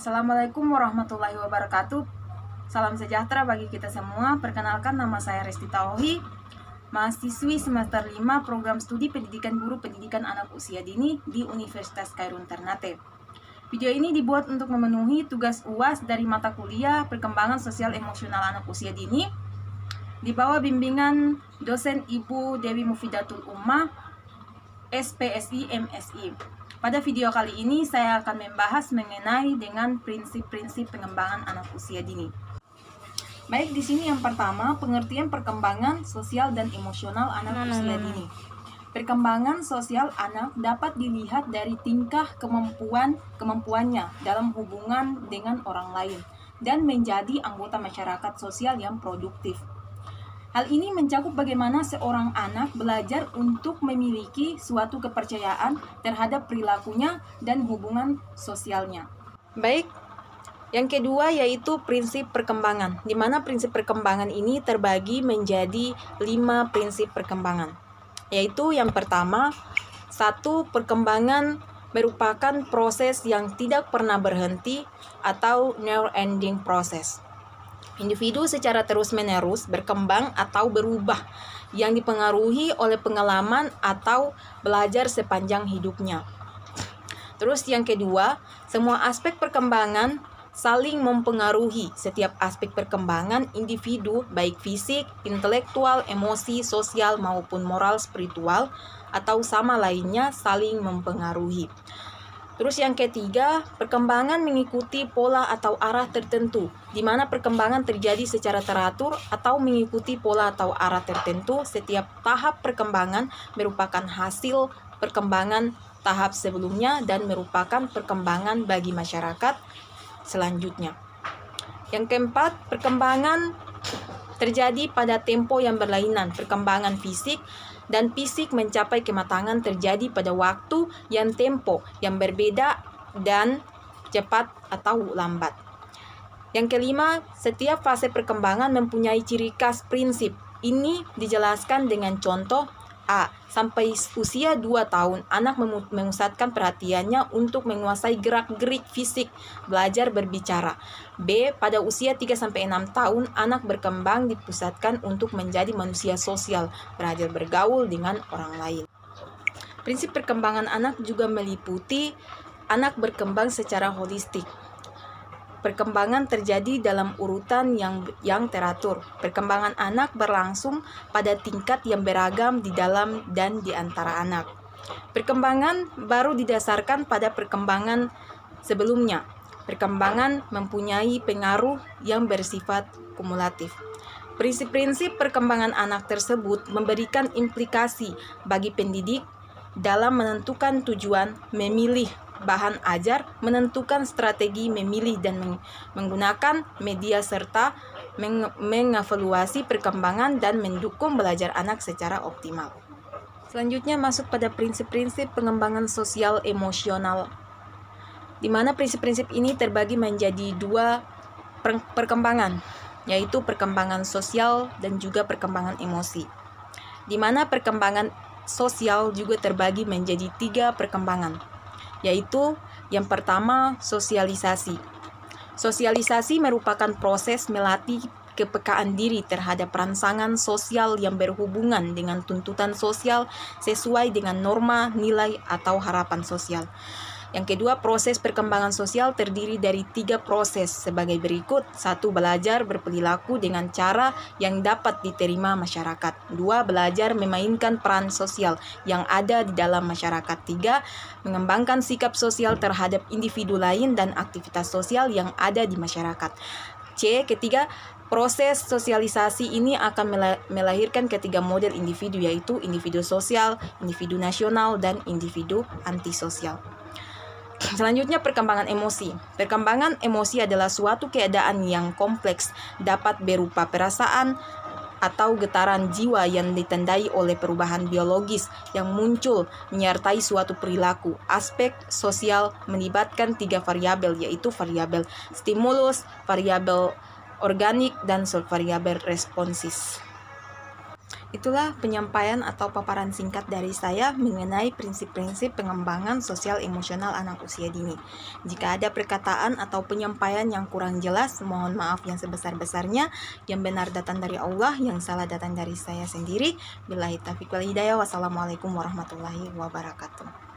Assalamualaikum warahmatullahi wabarakatuh. Salam sejahtera bagi kita semua. Perkenalkan, nama saya Resti Tauhi, mahasiswi semester 5 program studi pendidikan guru pendidikan anak usia dini di Universitas Khairun Ternate. Video ini dibuat untuk memenuhi tugas UAS dari mata kuliah Perkembangan Sosial Emosional Anak Usia Dini di bawah bimbingan dosen Ibu Dewi Mufidatul Ummah, SPSI MSI. Pada video kali ini saya akan membahas mengenai dengan prinsip-prinsip pengembangan anak usia dini. Baik, di sini yang pertama, pengertian perkembangan sosial dan emosional anak usia dini. Perkembangan sosial anak dapat dilihat dari tingkah kemampuannya dalam hubungan dengan orang lain dan menjadi anggota masyarakat sosial yang produktif. Hal ini mencakup bagaimana seorang anak belajar untuk memiliki suatu kepercayaan terhadap perilakunya dan hubungan sosialnya. Baik, yang kedua yaitu prinsip perkembangan, di mana prinsip perkembangan ini terbagi menjadi 5 prinsip perkembangan. Yaitu yang pertama, 1. Perkembangan merupakan proses yang tidak pernah berhenti atau never ending process. Individu secara terus-menerus berkembang atau berubah yang dipengaruhi oleh pengalaman atau belajar sepanjang hidupnya. Terus yang kedua, semua aspek perkembangan saling mempengaruhi. Setiap aspek perkembangan individu, baik fisik, intelektual, emosi, sosial, maupun moral, spiritual, atau sama lainnya saling mempengaruhi. Terus yang ketiga, perkembangan mengikuti pola atau arah tertentu, di mana perkembangan terjadi secara teratur atau mengikuti pola atau arah tertentu. Setiap tahap perkembangan merupakan hasil perkembangan tahap sebelumnya dan merupakan perkembangan bagi masyarakat selanjutnya. Yang keempat, perkembangan terjadi pada tempo yang berlainan. Perkembangan fisik dan fisik mencapai kematangan terjadi pada waktu yang tempo yang berbeda dan cepat atau lambat. Yang kelima, setiap fase perkembangan mempunyai ciri khas prinsip. Ini dijelaskan dengan contoh. A. Sampai usia 2 tahun, anak memusatkan perhatiannya untuk menguasai gerak-gerik fisik, belajar berbicara. B. Pada usia 3-6 tahun, anak berkembang dipusatkan untuk menjadi manusia sosial, belajar bergaul dengan orang lain. Prinsip perkembangan anak juga meliputi anak berkembang secara holistik. Perkembangan terjadi dalam urutan yang teratur. Perkembangan anak berlangsung pada tingkat yang beragam di dalam dan di antara anak. Perkembangan baru didasarkan pada perkembangan sebelumnya. Perkembangan mempunyai pengaruh yang bersifat kumulatif. Prinsip-prinsip perkembangan anak tersebut memberikan implikasi bagi pendidik dalam menentukan tujuan, memilih bahan ajar, menentukan strategi memilih dan menggunakan media serta mengevaluasi perkembangan dan mendukung belajar anak secara optimal. Selanjutnya masuk pada prinsip-prinsip pengembangan sosial emosional, di mana prinsip-prinsip ini terbagi menjadi 2 perkembangan, yaitu perkembangan sosial dan juga perkembangan emosi. Di mana perkembangan sosial juga terbagi menjadi 3 perkembangan, yaitu yang pertama, sosialisasi. Sosialisasi merupakan proses melatih kepekaan diri terhadap rangsangan sosial yang berhubungan dengan tuntutan sosial sesuai dengan norma, nilai, atau harapan sosial. Yang kedua, proses perkembangan sosial terdiri dari 3 proses sebagai berikut. 1. Belajar berperilaku dengan cara yang dapat diterima masyarakat. 2. Belajar memainkan peran sosial yang ada di dalam masyarakat. 3. Mengembangkan sikap sosial terhadap individu lain dan aktivitas sosial yang ada di masyarakat. C. Ketiga, proses sosialisasi ini akan melahirkan ketiga model individu, yaitu individu sosial, individu nasional, dan individu antisosial. Selanjutnya, perkembangan emosi. Perkembangan emosi adalah suatu keadaan yang kompleks, dapat berupa perasaan atau getaran jiwa yang ditandai oleh perubahan biologis yang muncul menyertai suatu perilaku. Aspek sosial melibatkan 3 variabel, yaitu variabel stimulus, variabel organik, dan variabel responsis. Itulah penyampaian atau paparan singkat dari saya mengenai prinsip-prinsip pengembangan sosial emosional anak usia dini. Jika ada perkataan atau penyampaian yang kurang jelas, mohon maaf yang sebesar-besarnya. Yang benar datang dari Allah, yang salah datang dari saya sendiri. Billahi taufiq wal hidayah. Wassalamualaikum warahmatullahi wabarakatuh.